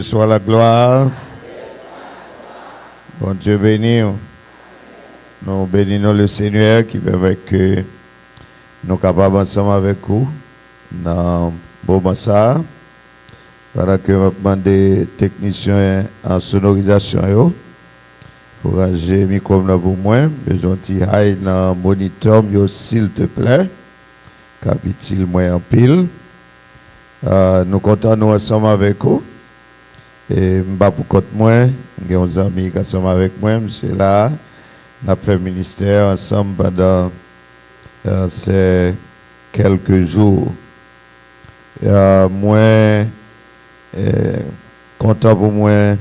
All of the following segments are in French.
Soit la gloire. Bon Dieu béni. Nous bénissons le Seigneur qui permet que nous capables ensemble avec vous dans bon ça. Voilà que je demande des techniciens en sonorisation pour ranger le micro pour moi. Besoin de high dans le moniteur, s'il te plaît. Capitule moi en pile. Nous comptons nous ensemble avec vous. Et m'ba pour côté moi, j'ai des amis qui sont avec moi, monsieur là, on a fait ministère ensemble pendant ces quelques jours. Moi, content pour moi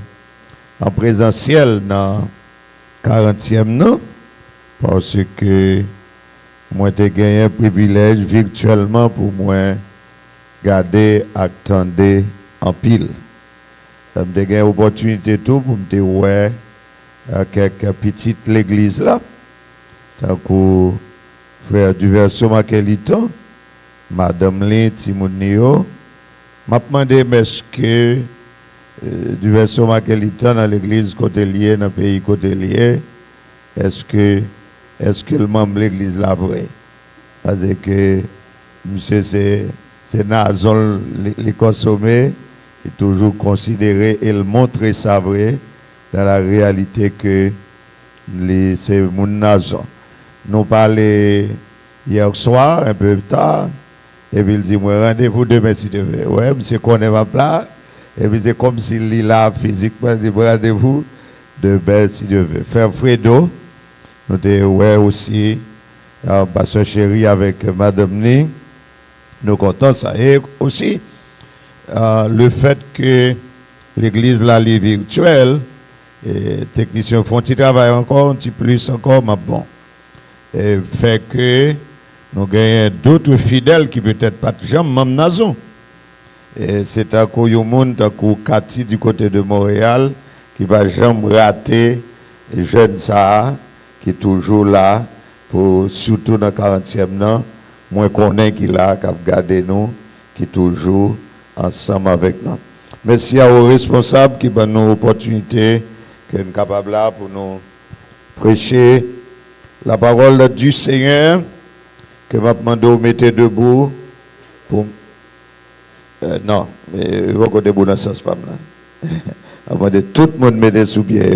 en présentiel dans 40e non, parce que moi j'ai gagné un privilège virtuellement pour moi garder, attendre en pile. J'ai eu l'opportunité tout pour me voir quelques petites l'église là. Tant que frère du verso Makeliton, madame Lé, Timonio, m'a demandé est-ce que du verso Makeliton dans l'église côté lié, dans le pays côté lié, est-ce que le membre de l'église là vrai? Parce que monsieur c'est Nazol les consommer. Et toujours considérer et le montrer ça vrai dans la réalité que c'est mon nation. Nous parlons hier soir, un peu tard, et puis il dit, moi, rendez-vous demain si tu veux. Ouais, monsieur connaît ma place, et puis c'est comme s'il est là physiquement, il dit, rendez-vous demain si tu veux. Frère Fredo, nous avons aussi, pasteur chéri avec madame Ni, nous comptons ça. Et aussi, le fait que l'église là est virtuelle, et techniciens font un travail encore, un petit plus encore, mais bon. Et fait que nous gagnons d'autres fidèles qui peut-être pas jamais même nation. Et c'est à cause du monde, à cause Cathy du côté de Montréal, qui va jamais rater jeune ça, qui est toujours là, pour, surtout dans le 40e an, moi connais qui là, qui a gardé nous, qui est toujours ensemble avec nous. Merci aux responsables qui donnent nous l'opportunité que nous sommes capables là pour nous prêcher la parole du Seigneur, que m'a demandé de mettre debout pour non, mais il faut qu'on debout dans ce sens pas là. Avant de tout le monde mettre sous pied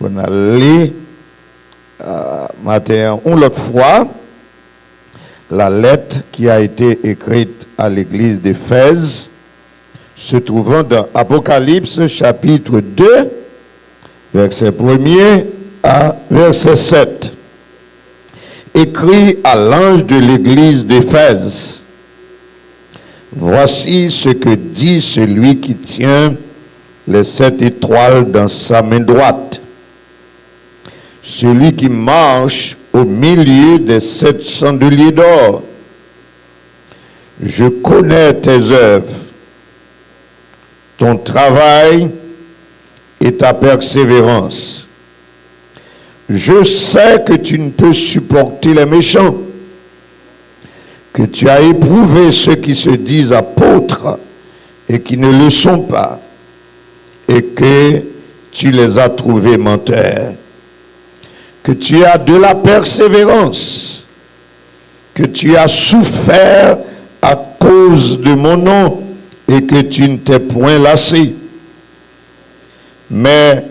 pour aller matin une autre fois la lettre qui a été écrite à l'église d'Éphèse, se trouvant dans Apocalypse chapitre 2, verset 1er à verset 7. Écrit à l'ange de l'église d'Éphèse, voici ce que dit celui qui tient les 7 étoiles dans sa main droite, celui qui marche au milieu des 7 chandeliers d'or. Je connais tes œuvres, ton travail et ta persévérance. Je sais que tu ne peux supporter les méchants, que tu as éprouvé ceux qui se disent apôtres et qui ne le sont pas, et que tu les as trouvés menteurs. Que tu as de la persévérance, que tu as souffert à cause de mon nom et que tu ne t'es point lassé. Mais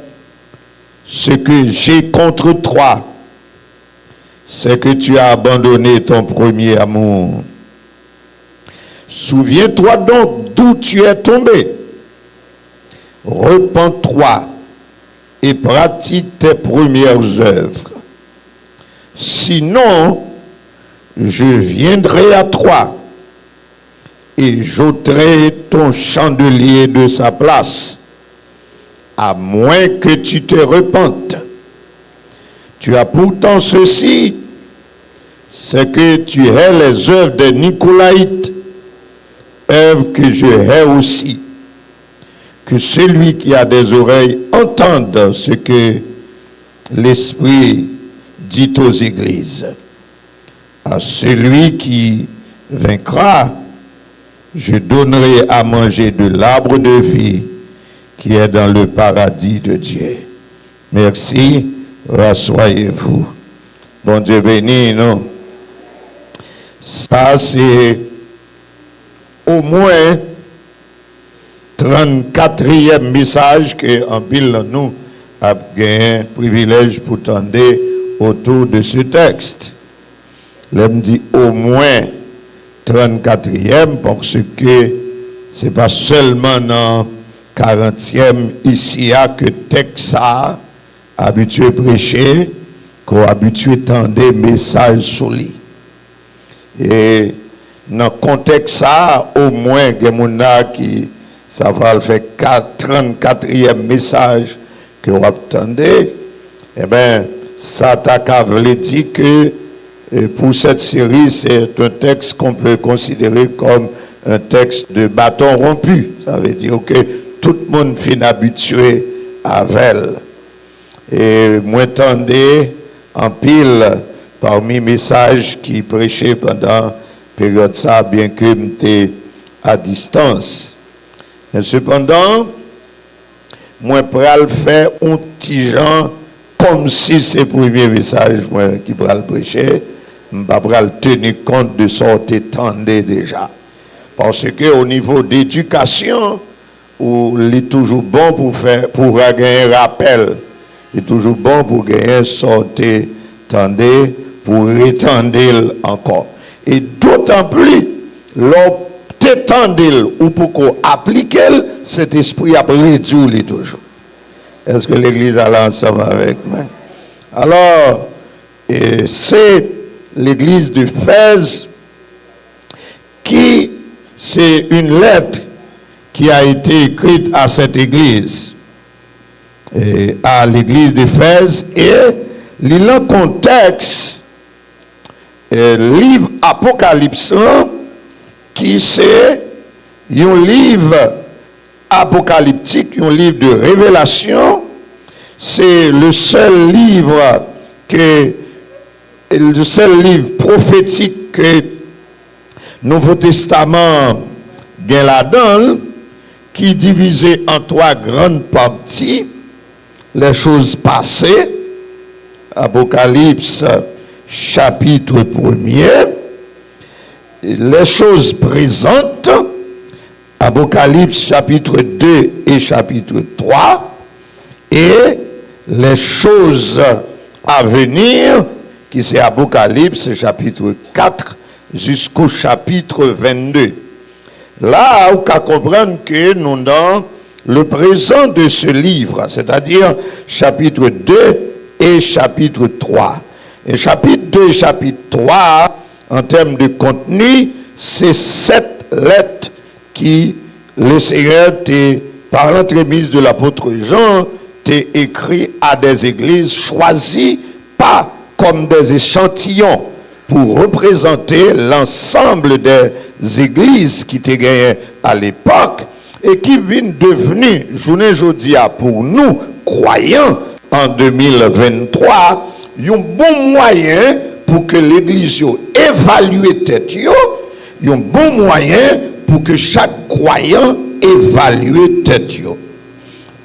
ce que j'ai contre toi, c'est que tu as abandonné ton premier amour. Souviens-toi donc d'où tu es tombé. Repens-toi et pratique tes premières œuvres. Sinon, je viendrai à toi et j'ôterai ton chandelier de sa place, à moins que tu te repentes. Tu as pourtant ceci, c'est que tu hais les œuvres des Nicolaïtes, œuvres que je hais aussi. Que celui qui a des oreilles entende ce que l'Esprit dit aux églises. À celui qui vaincra, je donnerai à manger de l'arbre de vie qui est dans le paradis de Dieu. Merci, rassoyez-vous. Bon Dieu béni, non? Ça, c'est au moins 34e message que en pile nous a gagné un privilège pour tendre autour de ce texte. Là, me dit au moins 34e parce que c'est pas seulement dans 40e ici que texte a habitué prêcher, qu'on habitué tendre message sur lui. Et dans le contexte ça, au moins il y a des gens qui ça va faire 34e message que vous attendez, eh bien, ça t'a voulu dire que pour cette série, c'est un texte qu'on peut considérer comme un texte de bâton rompu. Ça veut dire que tout le monde finit habitué à elle. Et moi, tendez en pile parmi les messages qui prêchaient pendant la période ça, bien que j'étais à distance. Mais cependant, moi, je vais faire un petit genre comme si c'est le premier message qui va le prêcher. Je ne vais pas tenir compte de ce que tendez déjà. Parce qu'au niveau d'éducation, il est toujours bon pour gagner un rappel. Il est toujours bon pour gagner sortir, tendez, pour rétendre encore. Et d'autant plus, t'étendez ou pour qu'on applique cet esprit à réduire toujours. Est-ce que l'Église a ensemble avec moi? Alors, c'est l'Église d'Éphèse qui, c'est une lettre qui a été écrite à cette Église, à l'Église d'Éphèse, et le contexte, livre Apocalypse, qui c'est un livre apocalyptique, un livre de révélation. C'est le seul livre prophétique que le Nouveau Testament gagne là-dedans, qui est divisé en 3 grandes parties. Les choses passées, Apocalypse chapitre 1er, les choses présentes, Apocalypse chapitre 2 et chapitre 3, et les choses à venir, qui c'est Apocalypse chapitre 4 jusqu'au chapitre 22. Là, on peut comprendre que nous dans le présent de ce livre, c'est-à-dire chapitre 2 et chapitre 3. Et chapitre 2 et chapitre 3, en termes de contenu, c'est 7 lettres qui le Seigneur, par l'entremise de l'apôtre Jean, t'a écrit à des églises choisies, pas comme des échantillons, pour représenter l'ensemble des églises qui étaient gagnées à l'époque et qui viennent devenir, journée aujourd'hui, pour nous, croyants, en 2023, un bon moyen pour que l'église évalue tête, un bon moyen pour que chaque croyant évalue tête.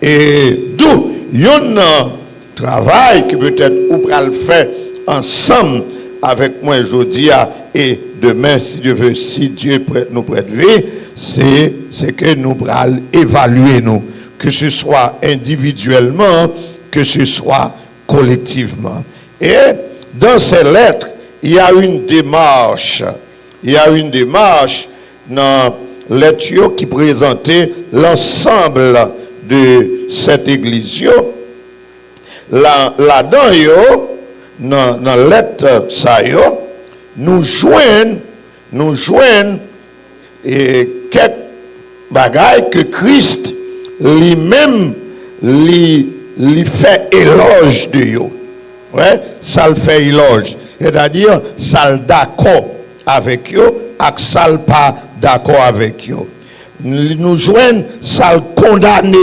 Et d'où, il y a un travail que peut-être on pourra le faire ensemble avec moi aujourd'hui et demain, si Dieu veut, si Dieu nous prête vie, c'est que nous pourrons évaluer nous, que ce soit individuellement, que ce soit collectivement. Et dans ces lettres, il y a une démarche. Il y a une démarche dans lettre qui présentait l'ensemble de cette église. Là-dedans, dans la lettre, ça, nous joignons quelques bagailles que Christ lui-même lui fait éloge de eux. Ouais, ça le fait éloge. C'est-à-dire, ça le d'accord avec eux, et ça le pas d'accord avec eux. Nous joignons, ça le condamné.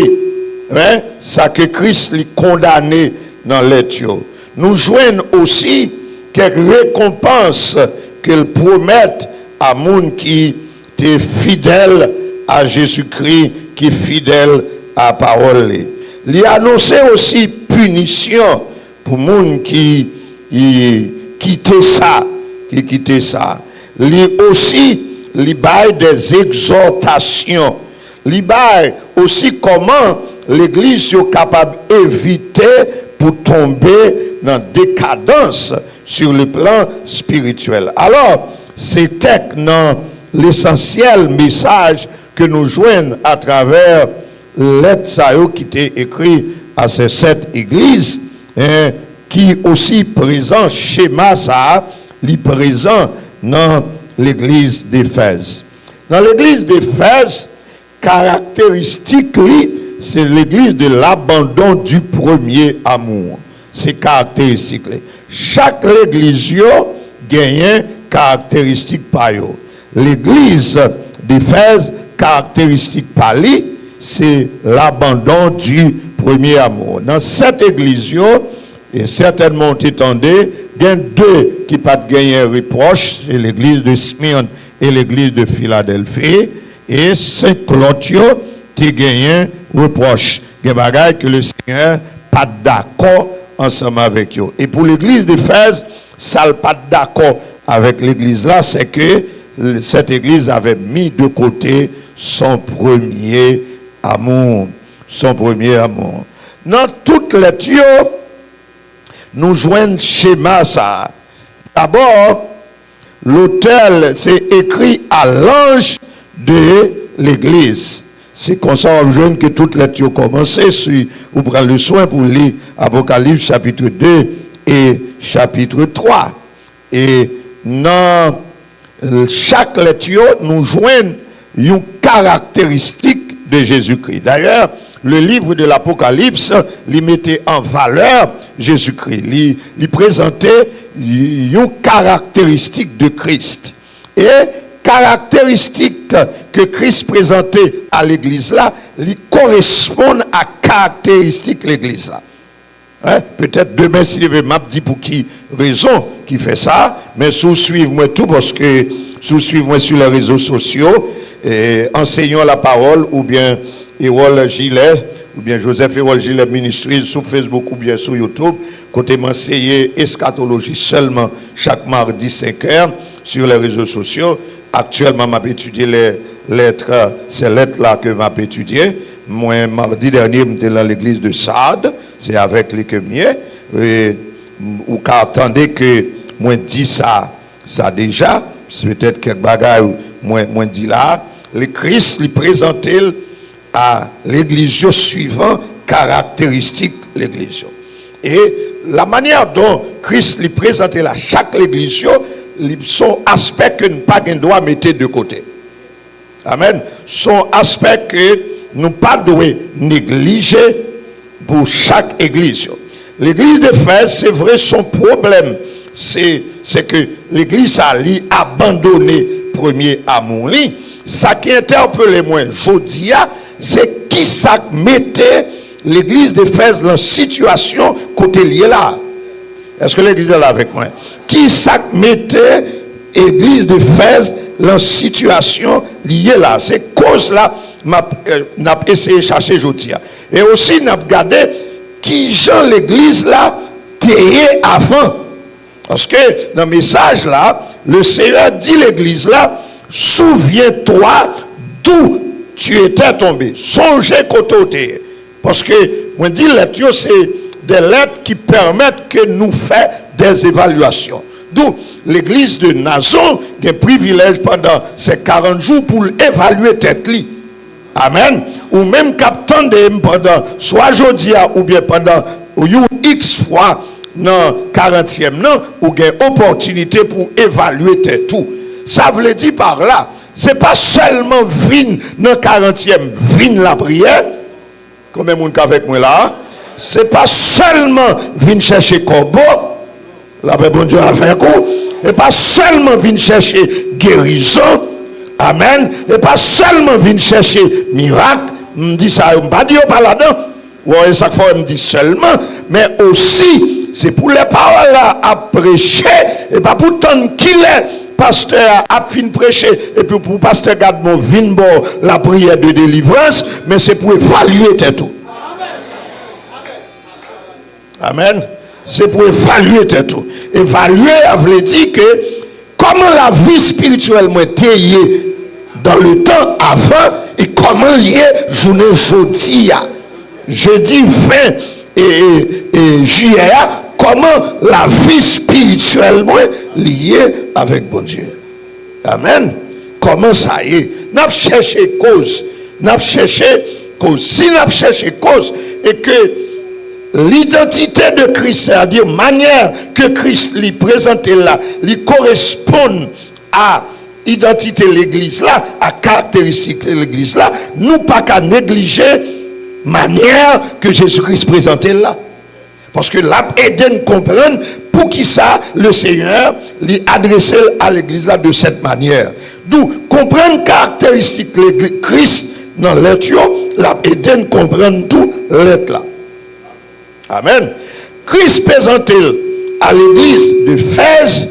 Ouais, ça que Christ lui condamné dans l'étude. Nous joignons aussi quelques récompenses qu'il promet à monde qui est fidèle à Jésus-Christ, qui est fidèle à parole. Il annonçait aussi punition pour les gens qui quittent ça. Il aussi bail des exhortations. Il bail aussi comment l'Église est capable d'éviter pour tomber dans décadence sur le plan spirituel. Alors, c'était dans l'essentiel message que nous joignons à travers lettre qui était écrit à ces 7 églises, qui aussi présent schéma ça, li présent dans l'église d'Éphèse. Dans l'église d'Éphèse, caractéristique c'est l'église de l'abandon du premier amour. C'est caractéristique. Chaque église gagne caractéristique par yo. L'église d'Éphèse, caractéristique par lui, c'est l'abandon du premier amour. Dans cette église, et certainement t'étendez, il y a 2 qui pas gagner reproche, c'est l'église de Smyrne et l'église de Philadelphie, et Saint-Claude qui gagné reproche. Il y a des bagages que le Seigneur pas d'accord ensemble avec eux. Et pour l'église d'Éphèse, ça n'est pas d'accord avec l'église là, c'est que cette église avait mis de côté son premier amour. Son premier amour. Dans toutes les tuyaux, nous joignons schéma ça. D'abord, l'autel, c'est écrit à l'ange de l'église. C'est comme ça que toutes les tuyaux commencent. Si vous prenez le soin pour lire Apocalypse chapitre 2 et chapitre 3. Et dans chaque lecture, nous joignons une caractéristique de Jésus-Christ. D'ailleurs, le livre de l'Apocalypse, il mettait en valeur Jésus-Christ. Il présentait une caractéristique de Christ. Et caractéristique que Christ présentait à l'église là, il correspond à caractéristique de l'église là. Hein? Peut-être demain, si je m'a dit pour qui raison qui fait ça, mais suivez-moi tout parce que suivez-moi sur les réseaux sociaux, enseignons la parole ou bien Erol Gilet, ou bien Joseph Erol Gilet Ministries sur Facebook ou bien sur YouTube, côté m'enseigner eschatologie seulement chaque mardi 5h sur les réseaux sociaux. Actuellement, je étudié les lettres, ces lettres-là que je étudié. Moi, mardi dernier, j'étais dans l'église de Sade, c'est avec les Kémiers. Ou qu'attendez que moi dis ça déjà, c'est peut-être quelques bagages moi dit là. Le Christ lui présentait à l'église suivant caractéristique l'église. Et la manière dont Christ lui présentait à chaque église, son aspect que nous pas doit mettre de côté. Amen. Son aspect que nous pas doit négliger pour chaque église. L'église d'Éphèse, c'est vrai, son problème, c'est que l'église a abandonné premier amour. Ça qui interpelle moins Jodia, c'est qui ça mettait l'église d'Éphèse dans la situation côté lié là. Est-ce que l'église est là avec moi? Qui ça mettait l'église d'Éphèse dans la situation liée là? C'est cause là, n'a essayé de chercher Jodia. Et aussi, n'a regardé qui Jean l'église là t'ayait avant. Parce que dans le message là, le Seigneur dit l'église là, souviens-toi d'où tu étais tombé. Songez côté. Parce que, moi dis lettres, c'est des lettres qui permettent que nous fassions des évaluations. D'où l'église de Nazon a un privilège pendant ces 40 jours pour évaluer tête li. Amen. Ou même captant de pendant soit jodia ou bien pendant X fois dans 40e non, ou gain opportunité pour évaluer tout. Ça veut dire par là, c'est pas seulement vin dans 40e vin la prière. Combien de monde avec moi là? C'est pas seulement vin chercher corbeau, la paix bon Dieu a fait coup, et pas seulement vin chercher guérison. Amen. Et pas seulement venir chercher miracle, me dit ça, me pas dire pas là-dedans. Ouais, chaque fois me dit seulement, mais aussi c'est pour les paroles là à prêcher et pas pour tant qu'il est pasteur a fin prêcher, et puis pour pasteur garde mon vin la prière de délivrance, mais c'est pour évaluer tout. Amen. C'est pour évaluer tout. Évaluer, ça veut dire que comment la vie spirituelle m'a été dans le temps avant et comment lié journée jeudi 20 et juillet, comment la vie spirituelle m'a liée avec bon Dieu. Amen. Comment ça y est? N'a cherché cause. N'a cherché cause. Si n'a cherché cause et que l'identité de Christ, c'est-à-dire manière que Christ lui présente là, lui correspond à l'identité de l'église là, à caractéristique de l'église là, nous pas qu'à négliger manière que Jésus-Christ présentait là. Parce que là, aider nous comprendre pour qui ça, le Seigneur lui adressé à l'église là de cette manière. D'où comprendre caractéristique de l'église Christ dans l'être, là, aider nous comprendre tout l'être là. Amen. Christ présentait à l'église d'Éphèse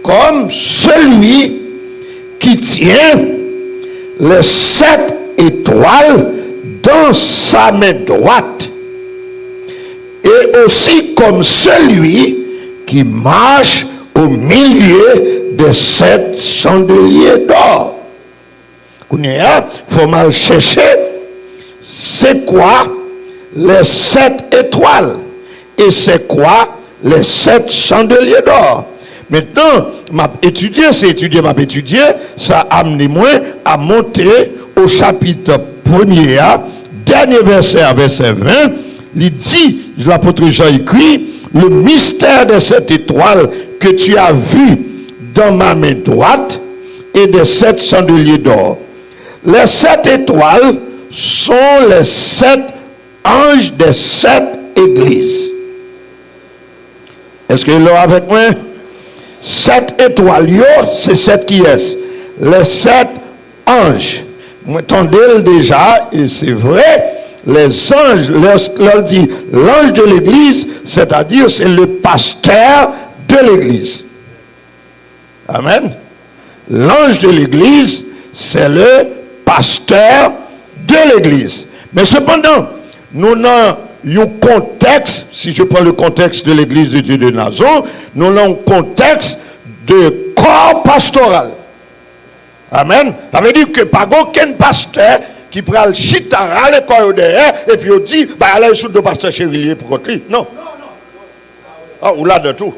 comme celui qui tient les 7 étoiles dans sa main droite et aussi comme celui qui marche au milieu des 7 chandeliers d'or. Il faut mal chercher c'est quoi les 7 étoiles et c'est quoi les 7 chandeliers d'or. Maintenant, m'a étudié, ça a amené moi à monter au chapitre 1er, dernier verset, verset 20. Il dit, l'apôtre Jean écrit, le mystère de cette étoile que tu as vu dans ma main droite et des 7 chandeliers d'or. Les 7 étoiles sont les 7 anges des 7 églises. Est-ce que vous êtes avec moi? 7 étoiles, c'est 7 qui est. Les 7 anges. Vous entendez déjà, et c'est vrai, les anges, leur dit l'ange de l'église, c'est-à-dire c'est le pasteur de l'église. Amen. L'ange de l'église, c'est le pasteur de l'église. Mais cependant, nous avons un contexte, si je prends le contexte de l'église de Dieu de Nazon, nous avons un contexte de corps pastoral. Amen. Ça veut dire que pas aucun pasteur qui prend le chitara, le corps derrière, et puis on dit, bah, allez sous le pasteur Chérilier pour contre lui. Non. Ah, ou là dans tout.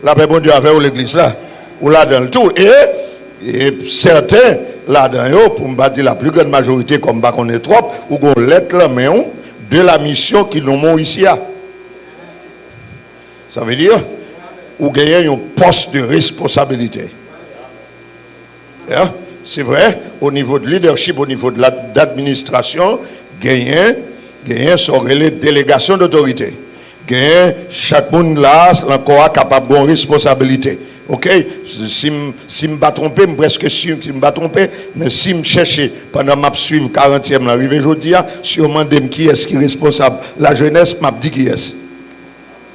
La paix bon Dieu avec l'église là. Ou là dans le tout. Et certains, là dans pour me dire la plus grande majorité, comme bah qu'on est trop, ou qu'on lettre là, mais on, de la mission qu'ils nous ont ici. Ça veut dire, ou gagner un poste de responsabilité. Yeah? C'est vrai, au niveau de leadership, au niveau de l'administration, gagner sur les délégations d'autorité. Gagner, chaque monde là, encore capable de responsabilité. Ok? Si je me bats trompé, je suis presque sûr que je me bats trompé, mais si je me cherche pendant que je suis 40e, l'arrivée aujourd'hui, si je me demande qui est responsable, la jeunesse m'a dit qui est.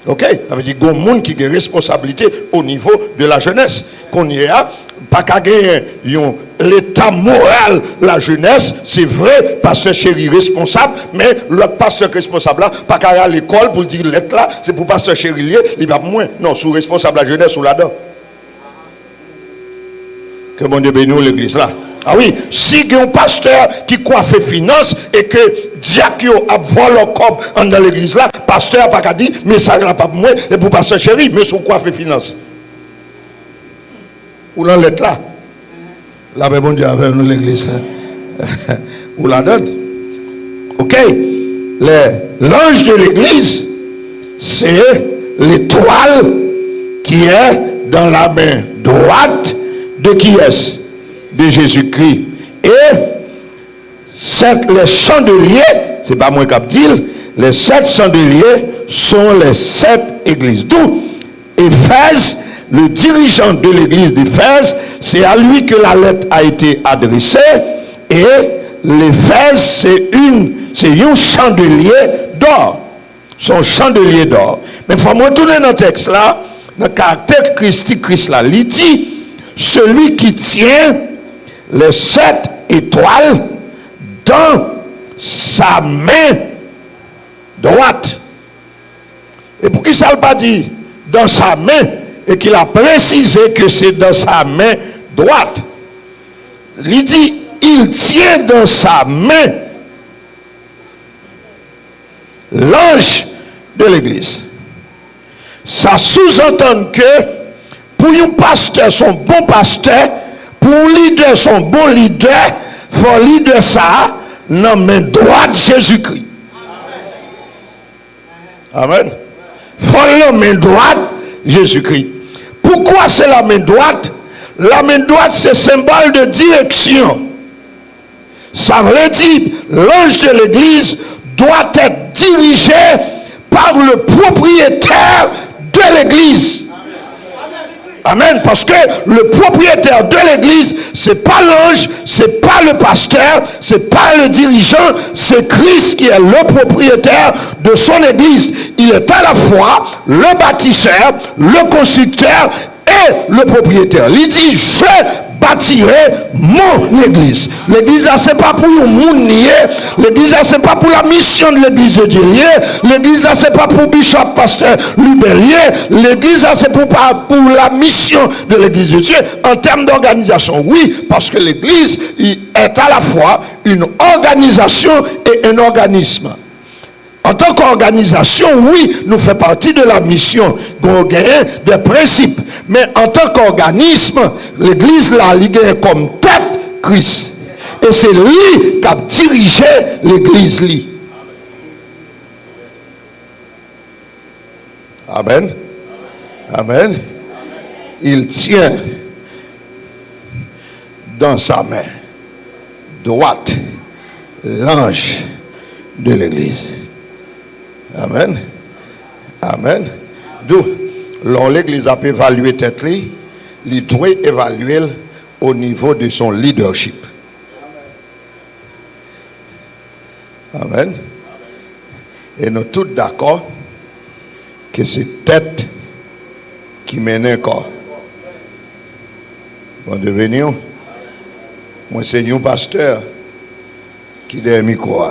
Ok? Ça veut dire qu'il y a des gens qui ont responsabilité au niveau de la jeunesse. Qu'on y a, pas qu'à gagner l'état moral, la jeunesse, c'est vrai, pasteur chéri responsable, mais le pasteur responsable là, pas qu'à aller à l'école pour dire l'être là, c'est pour pasteur chéri, il va moins. Non, sous responsable la jeunesse ou là-dedans. Que mon Dieu bénisse l'église là. Ah oui, si il y a un pasteur qui coiffe finance et que diacre a volé le corps dans l'église là, pasteur n'a pas qu'à dire, mais ça n'a pas pour moi, et pour pasteur chéri, mais son coiffe finance. Ou dans l'être là. Là, bon Dieu avec nous l'église. Ou la donne. Ok. L'ange de l'église, c'est l'étoile qui est dans la main droite de qui est? De Jésus-Christ. Et les chandeliers, c'est pas moi qui dis, les 7 chandeliers sont les 7 églises. D'où Éphèse, le dirigeant de l'église d'Éphèse, c'est à lui que la lettre a été adressée. Et l'Éphèse, c'est un chandelier d'or. Son chandelier d'or. Mais il faut me retourner dans le texte là, dans le caractère christique Christ là. Il dit, celui qui tient les 7 étoiles dans sa main droite. Et pour qui ça ne pas dit dans sa main, et qu'il a précisé que c'est dans sa main droite. Il dit, il tient dans sa main l'ange de l'église. Ça sous-entend que pour un pasteur, son bon pasteur, pour un leader, son bon leader, il faut leader ça dans la main droite de Jésus-Christ. Amen. Il faut la main droite de Jésus-Christ. Pourquoi c'est la main droite? La main droite, c'est symbole de direction. Ça veut dire l'ange de l'église doit être dirigé par le propriétaire de l'église. Amen. Parce que le propriétaire de l'église, c'est pas l'ange, c'est pas le pasteur, c'est pas le dirigeant, c'est Christ qui est le propriétaire de son église. Il est à la fois le bâtisseur, le constructeur et le propriétaire. Il dit, je bâtirai mon église. L'église, c'est pas pour le monde nier. L'église, c'est pas pour la mission de l'église de Dieu lié. L'église, c'est pas pour bishop, pasteur, Lubelier. L'église, c'est pour la mission de l'église de Dieu. En termes d'organisation, oui, parce que l'église est à la fois une organisation et un organisme. En tant qu'organisation, oui, nous faisons partie de la mission, nous gagnons des principes. Mais en tant qu'organisme, l'église là, il gagne comme tête Christ. Et c'est lui qui a dirigé l'église. Amen. Amen. Il tient dans sa main droite l'ange de l'église. Amen. Amen. D'où l'église a évalué tête, il doit évaluer au niveau de son leadership. Amen. Et nous tous d'accord que c'est tête qui mène un corps. Bon devenir, moi c'est un pasteur qui est micro.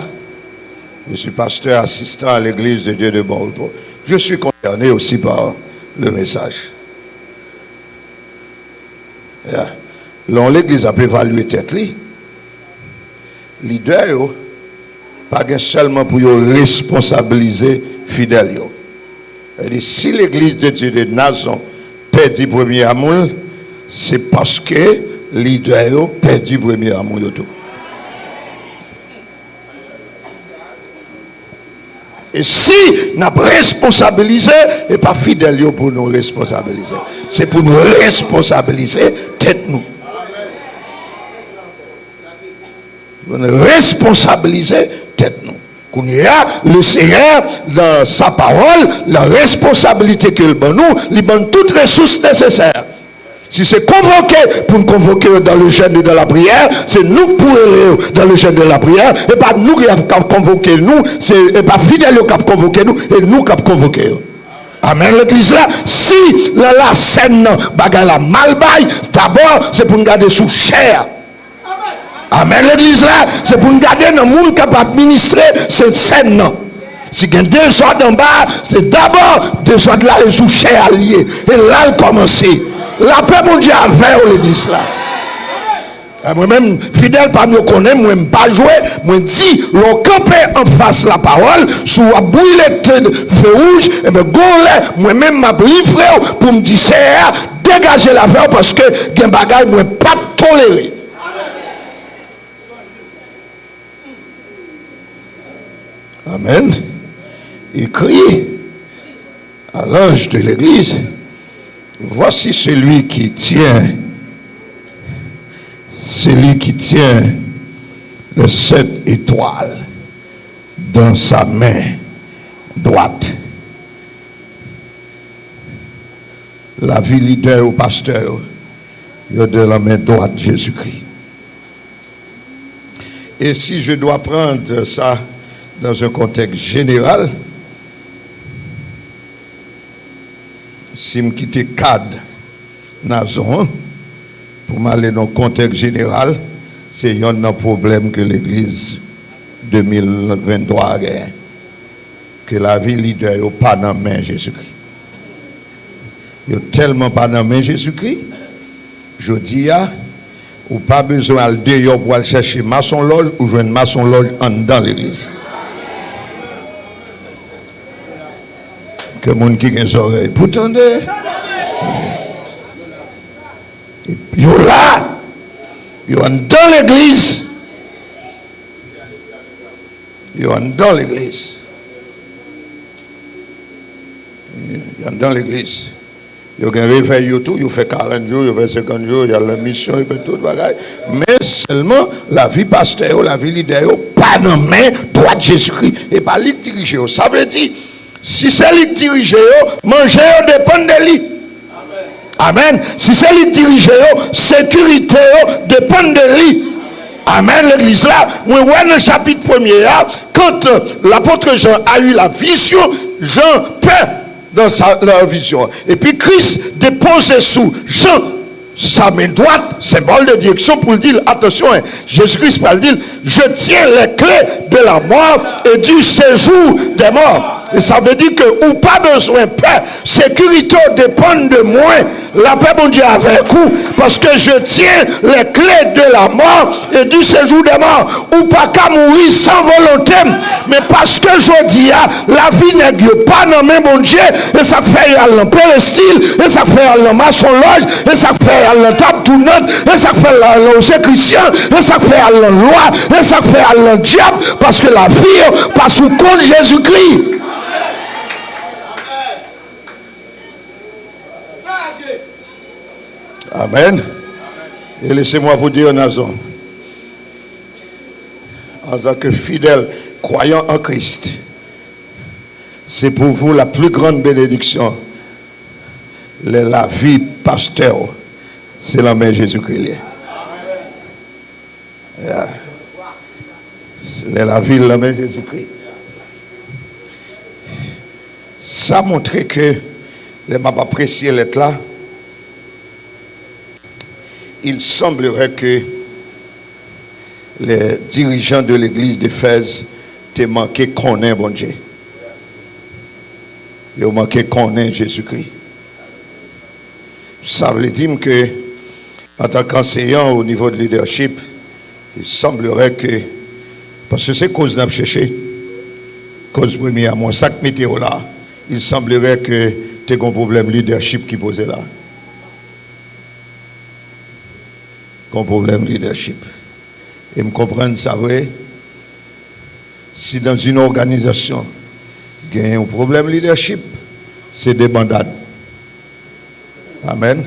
Je suis pasteur assistant à l'église de Dieu de Bon Repos. Je suis concerné aussi par le message. Yeah. L'église a évalué tête. Leader, pas seulement pour responsabiliser fidèles. Si l'église de Dieu de Nazon perd du premier amour, c'est parce que leader perd du premier amour. Et si nous responsabilisé, et pas fidèle pour nous responsabiliser. C'est pour nous responsabiliser tête nous. Pour nous responsabiliser tête nous. Quand il y a le Seigneur dans sa parole, la responsabilité que le bon nous, il donne toutes les ressources nécessaires. Si c'est convoqué pour nous convoquer dans le jeûne et dans la prière, c'est nous pour aller dans le jeûne de la prière, et pas nous qui avons convoqué nous, et pas fidèle qui avons convoqué nous, et nous qui avons convoqué. Amen, l'église là, si la scène bagarre la mal bail, d'abord c'est pour nous garder sous chair. Amen, l'église là, c'est pour nous garder dans le monde qui a administré cette scène. Si il y a deux ordres en bas, c'est d'abord deux ordres là et sous chair alliés. Et là, il commence. La paix, mon Dieu, avec l'église là. Moi-même, fidèle parmi nous connaît, moi je pas jouer, moi dis, l'on camper en face la parole, sous la bouille de feu rouge, et me gole, moi-même m'a livré pour me dire, c'est dégager la veille parce que gen bagay moi pas tolérer. Amen. Écrit à l'ange de l'église, voici celui qui tient les 7 étoiles dans sa main droite. La vie leader ou pasteur, il y a de la main droite de Jésus-Christ. Et si je dois prendre ça dans un contexte général, si je quitte cadre Nazon, pour m'aller dans le contexte général, c'est un problème que l'Église 2023 a gagné. Que la vie leader n'est pas dans la main de Jésus-Christ. Il n'est tellement pas dans la main de Jésus-Christ. Je dis, ou pas besoin de dehors pour aller chercher maçon loge ou jouer une maçon loge dans l'église. Que les gens qui ont des oreilles, pour entendre. Ils sont là, ils sont dans l'église. Ils sont dans l'église. Ils sont dans l'église. Ils ont fait YouTube, ils ont fait 40 jours, ils ont fait 50 jours, il y a la mission, ils ont fait tout le bagage. Mais seulement la vie pasteur, la vie leader, pas dans la main droite de Jésus-Christ. Et pas lui diriger. Ça veut dire, si c'est lui diriger, manger dépend de lui. Amen. Si c'est lui diriger, sécurité dépend de lui. Amen. L'église là, moi, dans le chapitre 1er, quand l'apôtre Jean a eu la vision, Jean peint dans leur vision. Et puis Christ dépose sous Jean sa main droite, symbole de direction pour dire, attention, Jésus-Christ va dire, je tiens les clés de la mort et du séjour des morts. Et ça veut dire que ou pas besoin de paix, sécurité dépend de moi. La paix, mon Dieu, avec vous, parce que je tiens les clés de la mort et du séjour des morts. Ou pas qu'à mourir sans volonté, mais parce que je dis, la vie n'est pas dans mes mon Dieu, et ça fait à l'empérestyle, et ça fait à la maçon loge, et ça fait à la table tournante, et ça fait à l'objet chrétien, et ça fait à la loi, et ça fait à la diable, parce que la vie passe sous compte Jésus-Christ. Amen. Et laissez-moi vous dire, Nazon, en tant que fidèle croyant en Christ, c'est pour vous la plus grande bénédiction. La vie pasteur, c'est la main de Jésus-Christ. Yeah. C'est la vie de la main de Jésus-Christ. Ça montre que les m'a apprécié l'être là. Il semblerait que les dirigeants de l'église d'Éphèse t'aient manqué qu'on ait bon Dieu. Ils ont manqué qu'on ait Jésus-Christ. Ça veut dire que, en tant qu'enseignant au niveau de leadership, il semblerait que, parce que c'est cause d'un cherché, cause première, mon sac météo là, il semblerait que tu as un problème leadership qui posait là. Un problème leadership. Et me comprendre ça vrai, si dans une organisation il y a un problème leadership, c'est des bandades. Amen.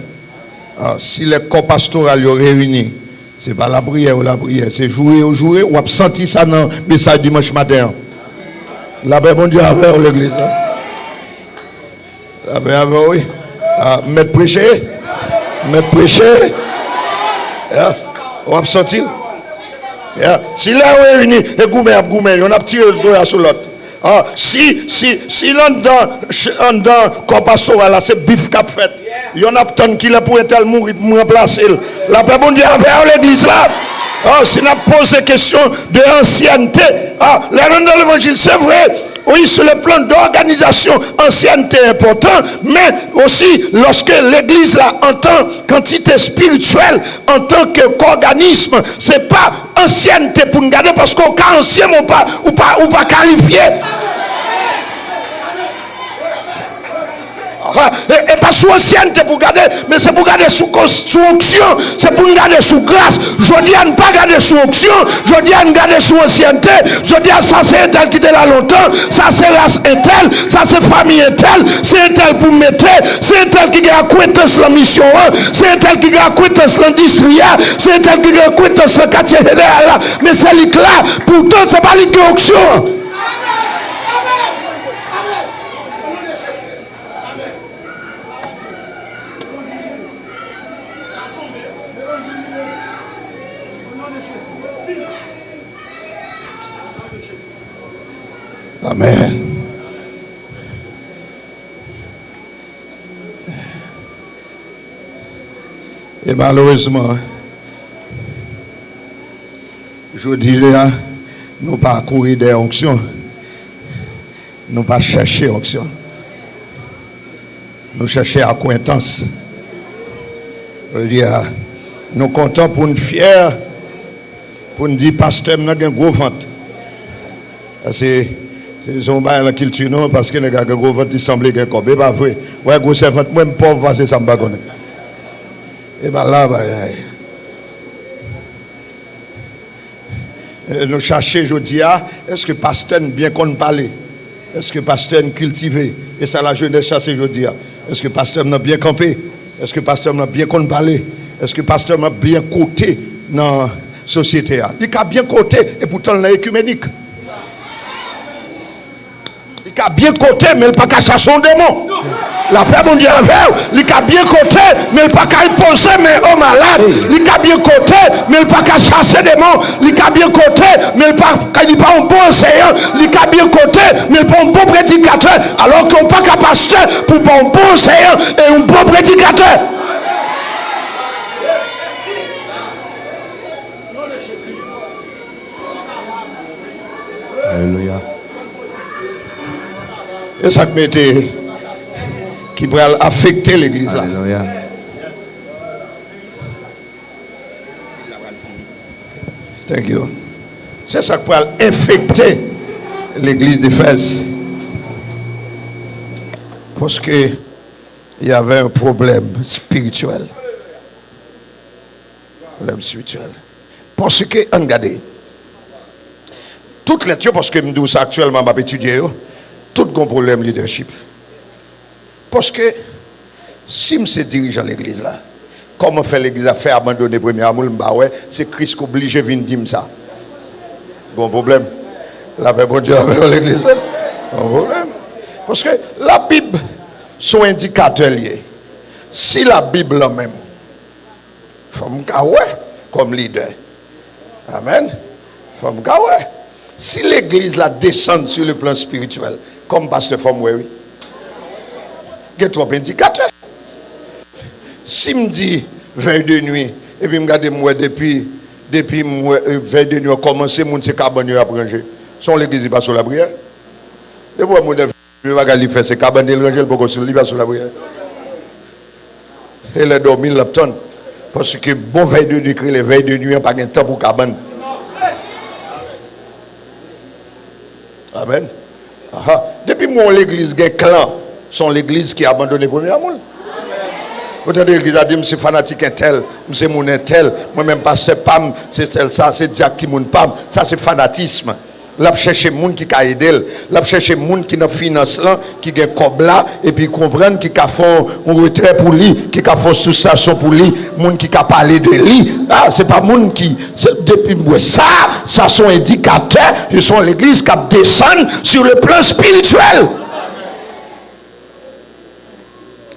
Alors, si les corps pastoraux sont réunis, ce n'est pas la prière ou la prière, c'est jouer ou jouer, ou absenti ça dans le message dimanche matin. La paix, mon Dieu, avec l'église. La paix, avec oui. Mettre prêcher. Mettre prêcher. On a senti. Si là on est réunis, et goumé, on a tiré le doigt sur l'autre. Si l'on dans corps pastoral là, c'est bif qu'a fait. Il y en a tant qui est pour un tel mourir pour remplacer. La paix bon Dieu vers l'église là. Si on a posé question de ancienneté, là dans l'évangile, c'est vrai. Oui, sur le plan d'organisation, ancienneté important, mais aussi lorsque l'église là, en tant qu'entité spirituelle, en tant qu'organisme, c'est pas ancienneté pour nous garder parce qu'au cas ancien, ou pas qualifié. Et pas sous ancienneté pour garder, mais c'est pour garder sous onction, c'est pour garder sous grâce. Je dis à ne pas garder sous onction, je dis à ne garder sous ancienneté, je dis à ça c'est un tel qui était là longtemps, ça c'est race un tel, ça c'est famille un tel, c'est un tel pour mettre, c'est un tel qui a acquaintance la mission 1, c'est un tel qui a acquaintance l'industrie, c'est un tel qui a acquaintance le quartier général, mais c'est lui là, pourtant c'est pas lui qui a onction. Amen. Et malheureusement, je dirais, nous pas courir des onctions, nous pas chercher onction, nous chercher accointance. Nous comptons pour nous fiers, pour nous dire, pasteur, nous avons un gros ventre. C'est un bail qui tue nous parce que les gars, gros ventre, il semble qu'il y a un corps. Pas vrai. Ouais, gros ventre, moi, je pauvre, parce que ça me va connaître. Et bien là, nous cherchons, je dis, est-ce que pasteur bien qu'on parler? Est-ce que pasteur cultivé? Et ça, la jeunesse chassée, je dis, est-ce que pasteur n'a bien campé? Est-ce que pasteur n'a bien qu'on parler? Est-ce que pasteur n'a bien côté dans la société? Il a bien côté et pourtant il est écuménique. Il a bien côté, mais il n'a pas qu'à chasser son démon. La paix mondiale avec il a bien côté, mais il n'a pas qu'à imposer mais au malade. Il a bien côté, mais il n'a pas qu'à chasser des démons. Il a bien côté, mais il n'est pas un bon enseignant. Il a bien côté, mais il n'est pas un bon prédicateur. Alors qu'on n'a pas qu'à pasteur pour un bon enseignant et un bon prédicateur. Alléluia. Et ça mettait qui va affecter l'église là. Alléluia. Thank you. C'est ça qui va infecter l'église d'Éphèse. Parce que il y avait un problème spirituel. Problème spirituel. Parce que, regardez, toutes les choses, parce que je me dis actuellement, je vais étudier, tout un problème leadership. Parce que si je dirige l'église là, comment faire l'église à faire abandonner le premier amour, c'est Christ qui oblige de venir dire ça. Bon problème. La paix bon Dieu avec l'église. Bon problème. Parce que la Bible, son indicateur lié. Si la Bible même, il faut me comme leader. Amen. Il faut me si l'église la descend sur le plan spirituel, comme pasteur Femme, oui. Il y a trop d'indicateurs. Si me dit veille de nuit, et puis me regarde moi depuis veille de nuit, commencer mon se cabane à ranger. Son l'église il pas sur la prière. Et moi mon je vais aller faire ce cabane de ranger pour sur il va sur la prière. Et le dormir l'abtonne parce que bon veille de nuit les veilles de nuit pas de temps pour cabane. Amen. Aha. Depuis mon l'église gagne clan, sont l'église qui a abandonné le premier amour. Vous entendez l'église a dit c'est fanatique un tel, c'est mon un tel, moi-même pas c'est pam, c'est tel ça, c'est diacre qui mon pam, ça c'est fanatisme. Là chercher monde qui a aidé, là chercher monde qui dans finance là, qui gagne cob là et puis comprendre qui a fait un retrait pour lui, qui a fait sous-station pour lui, monde qui a parlé de lui. Ah, c'est pas monde qui depuis ça sont indicateurs, ce sont l'église qui descend sur le plan spirituel.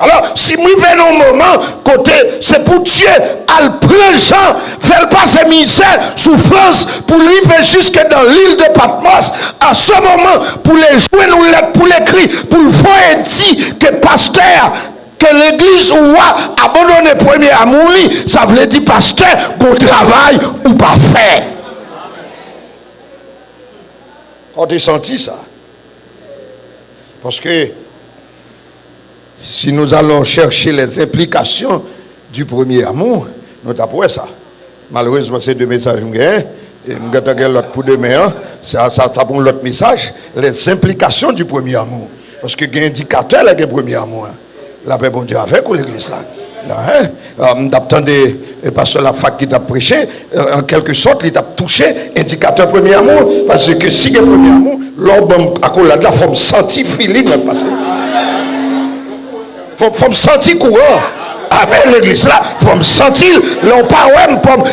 Alors, si nous venons au moment, côté, c'est pour Dieu, à le prendre Jean, faire passer misère, souffrance, pour lui faire jusque dans l'île de Patmos, à ce moment, pour les jouer nous lettres, pour l'écrit, pour le voir et dire que pasteur, que l'église ou a abandonné le premier amour, ça veut dire pasteur, qu'on travaille ou pas faire. Quand tu as senti ça? Parce que, si nous allons chercher les implications du premier amour, nous avons ça. Malheureusement, c'est deux messages que je vais l'autre pour demain. Ça tape l'autre message. Les implications du premier amour. Parce que il y a un indicateur là, du premier amour. La paix bon Dieu avec ou l'église là. D'attendre le pasteur la fac qui t'a prêché, en quelque sorte, il t'a touché indicateur premier amour. Parce que si il y a premier amour, l'homme à cause de la forme senti feeling là passer. Faut me sentir courant. Amen, l'église là, faut me sentir, l'on parle,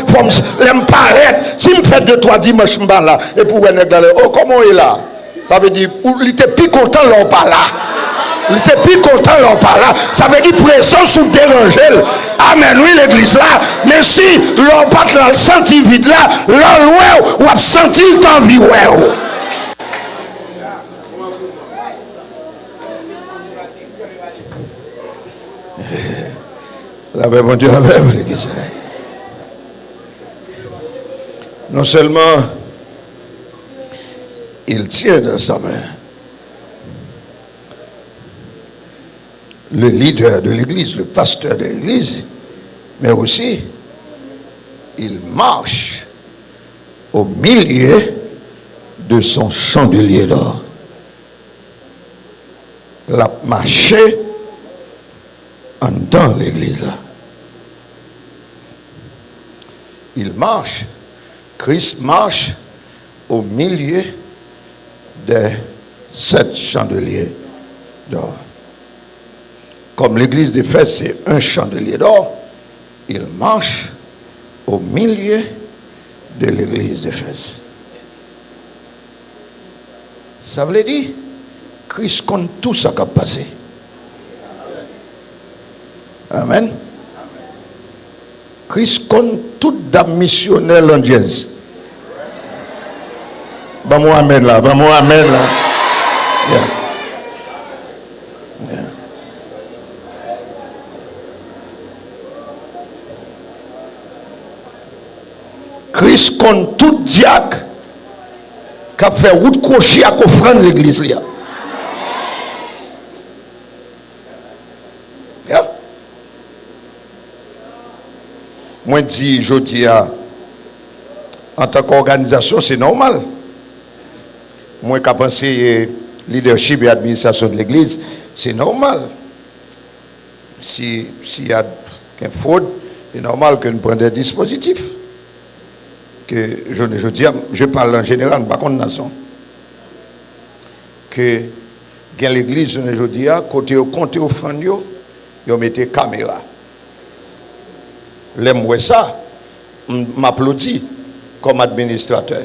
faut me paraître. Si me fait 2-3 dimanches là, et pour un nègre là, oh, comment il est là? Ça veut dire, il était plus content l'on parle là. Il était plus content l'on parle là. Ça veut dire présence ou déranger. Amen, oui, l'église là. Mais si l'on parle là, le senti vide là, l'on loin, ou a senti le temps vivre. La paix, bon Dieu, avec l'église. Non seulement il tient dans sa main le leader de l'église, le pasteur de l'église, mais aussi il marche au milieu de son chandelier d'or. La marché en dans l'église là. Il marche, Christ marche au milieu de 7 chandeliers d'or. Comme l'église d'Éphèse, c'est un chandelier d'or, il marche au milieu de l'église d'Éphèse. Ça veut dire, Christ compte tout ce qui a passé. Amen. Christ compte toute dame missionnaire en Dieu. Bah moi amen là, bah moi amen là. Yeah. Yeah. Christ compte tout diacre qui a fait route crochet à offrande l'église là. Yeah. Moi dis je dis en tant qu'organisation c'est normal. Moi qui pensé leadership et administration de l'église, c'est normal. S'il y a une fraude, c'est normal que nous prenions des dispositifs. Que je parle en général, pas contre nation. Que dans l'église, je dis, côté au compte au offrande, ils mettent caméra. L'aime ça, m'applaudit comme administrateur.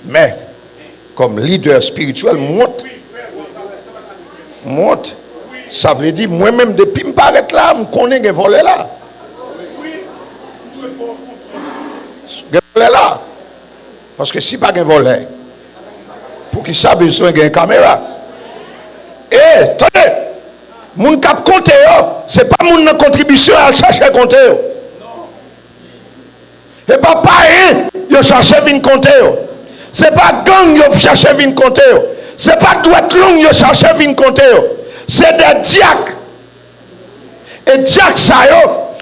Mais comme leader spirituel, monte. Ça veut dire, moi-même, depuis que je m'arrête là, je connais un volet là. Un volet là. Parce que si pas un volet, pour qu'il sache besoin d'une caméra. Et, attendez, mon cap compte, ce n'est pas mon contribution à chercher compte. Et pas pareil, je cherche une compte. C'est pas gang qui cherche à compter. C'est pas droite longue qui cherche à compter. C'est des diacres. Et diacres, ça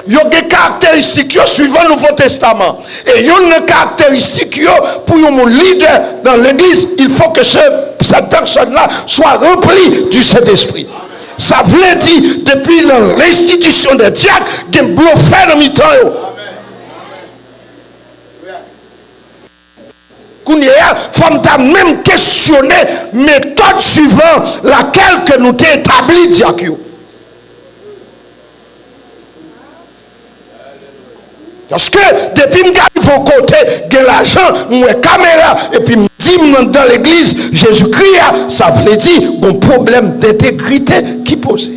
y a des caractéristiques suivant le Nouveau Testament. Et il y a une caractéristique pour un leader dans l'église. Il faut que cette personne-là soit remplie du Saint-Esprit. Ça veut dire, depuis l'institution des diacres, il y a un bluffé dans le temps. Il faut même questionner méthode suivante laquelle que nous t'ai établi diacre. Parce que depuis que je vais côté de l'argent, une caméra et puis me dans l'église Jésus-Christ, ça veut dire un problème d'intégrité qui pose.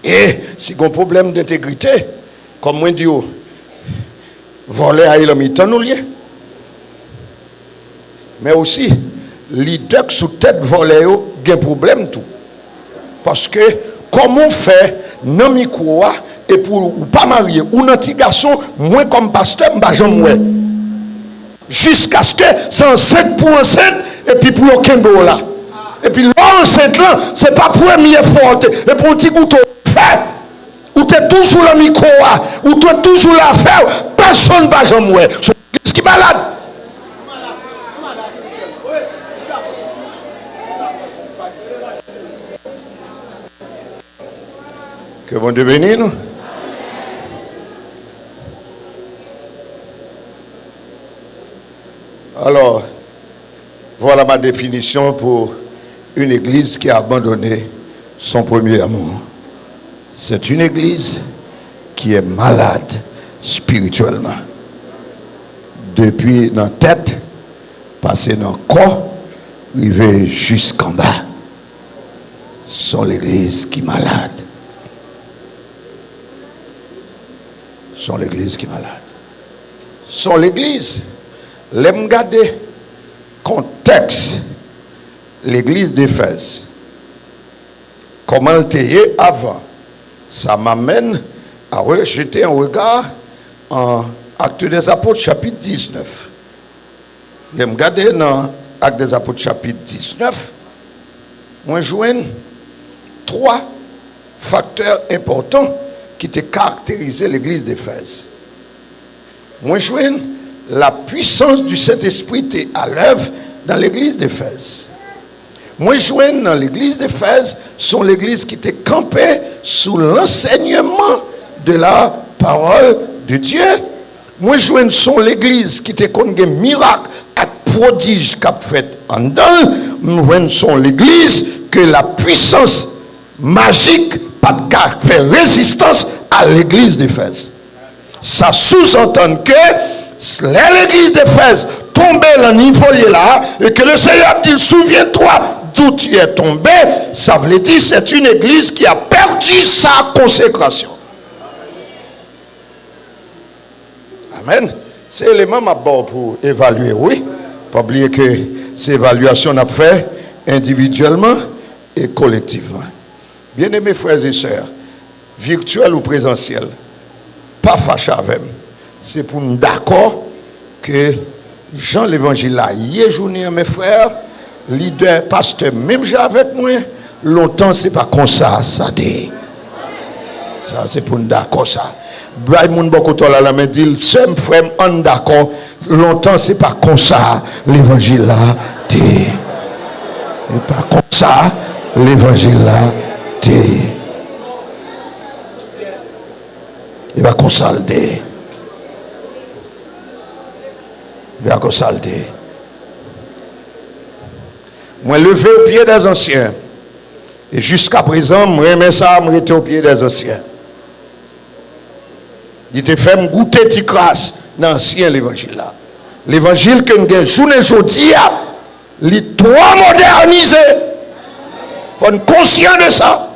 Et si un problème d'intégrité, comme moi dis, voler à l'amitan nous lié. Mais aussi, leader sous tête voler, il y a un problème tout. Parce que, comment on fait, non micro, et pour pas marier, ou un petit garçon, moi comme pasteur, je ne jusqu'à ce que c'est enceinte pour enceinte, et puis pour aucun là. Et puis l'enceinte là, ce n'est pas pour première fois, et pour un petit couteau fait. Ou tu es toujours le micro, ou tu es toujours l'affaire, personne ne va jamais. C'est ce qui est malade. Que bon Dieu bénisse nous. Alors, voilà ma définition pour une église qui a abandonné son premier amour. C'est une église qui est malade spirituellement. Depuis notre tête, passer dans le corps, arriver jusqu'en bas. C'est l'église qui est malade. C'est l'église qui est malade. C'est l'église. L'aime garder contexte. L'église d'Éphèse. comment le était avant. Ça m'amène à rejeter un regard en Actes des Apôtres chapitre 19. Je me regarde dans Actes des Apôtres chapitre 19. Moi, je joins 3 facteurs importants qui te caractérisaient l'église d'Éphèse. Moi, je joins la puissance du Saint-Esprit est à l'œuvre dans l'église d'Éphèse. Moi, je joins dans l'église d'Éphèse sont l'église qui était campée sous l'enseignement de la parole de Dieu. Moi, je joins sont l'église qui était connu des miracles et prodiges qu'a fait en dedans. Nous joignons sont l'église que la puissance magique pas de faire résistance à l'église d'Éphèse. Ça sous-entend que l'église d'Éphèse tombait dans le niveau là et que le Seigneur dit souviens-toi d'où tu es tombé. Ça veut dire c'est une église qui a perdu sa consécration. Amen. C'est l'élément à bord pour évaluer, oui. Pas oublier que ces évaluations on a fait individuellement et collectivement. Bien-aimés frères et sœurs, virtuel ou présentiel, pas fâché avec moi. C'est pour nous d'accord que Jean l'évangile là, hier journée mes frères, leader, pasteur, même j'ai avec moi, longtemps c'est pas comme ça, ça dit. Ça c'est pour nous d'accord ça. Braille moun beaucoup de la main dit, seul frère on d'accord, longtemps c'est pas comme ça, l'évangile là, dit. C'est pas comme ça, l'évangile là, dit. Il va consulter. Il va consulter. Moi, levé au pied des anciens. Et jusqu'à présent, moi, remets ça, moi, j'étais au pied des anciens. Il te fait me goûter de grâce dans l'ancien l'évangile là. L'évangile que nous avons journée aujourd'hui, il est trop modernisé. Il faut être conscient de ça.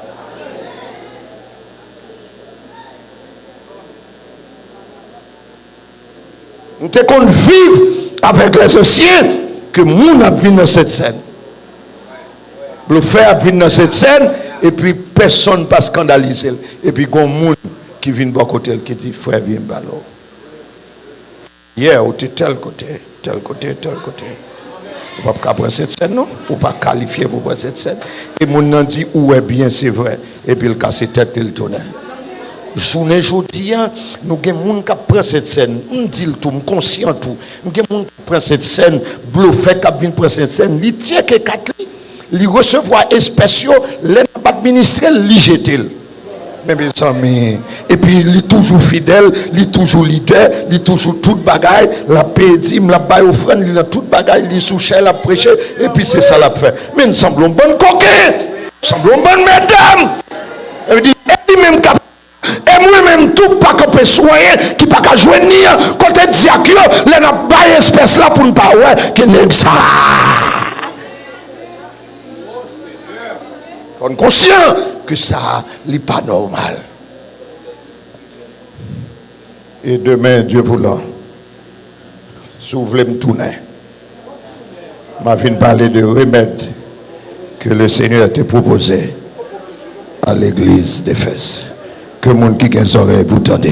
Nous devons vivre avec les anciens que nous avons vu dans cette scène. Le frère a vu dans cette scène et puis personne ne pas scandaliser. Et puis il y a un monde qui vient de bon côté qui dit frère viens ballot. Hier, on était tel côté, tel côté, tel côté. On ne peut pas prendre cette scène, non? On ne peut pas qualifier pour prendre cette scène. Et mon nom dit où est bien, c'est vrai. Et puis il casse tête et le tourne. Journée aujourd'hui, nous avons des gens qui prennent cette scène. On dit tout, on est conscient de tout. Nous avons des gens qui prennent cette scène, bluffé qui viennent prendre cette scène. Ils tiennent que 4 lits. Ils recevoir spéciaux, les administrés, ils jettent. Mais et puis il est toujours fidèle, il est toujours leader, il est toujours toute bagaille, la paix dit, la baille offrande, il a toute bagaille, il est sous chair, il a prêché, et puis c'est ça l'a fait. Mais nous semblons bonnes coquins, nous semblons bonnes mesdames. Et dit, et même et moi-même tout pas qu'on peut soigner, qui pas qu'à jouer ni côté diacre, les n'a pas espèce là pour ne pas ouais, qui n'est ça. On est conscient que ça n'est pas normal. Et demain, Dieu voulant, si vous voulez me tourner, je viens parler de remède que le Seigneur t'a proposé à l'église d'Éphèse. Que le monde qui a les oreilles pour tendre.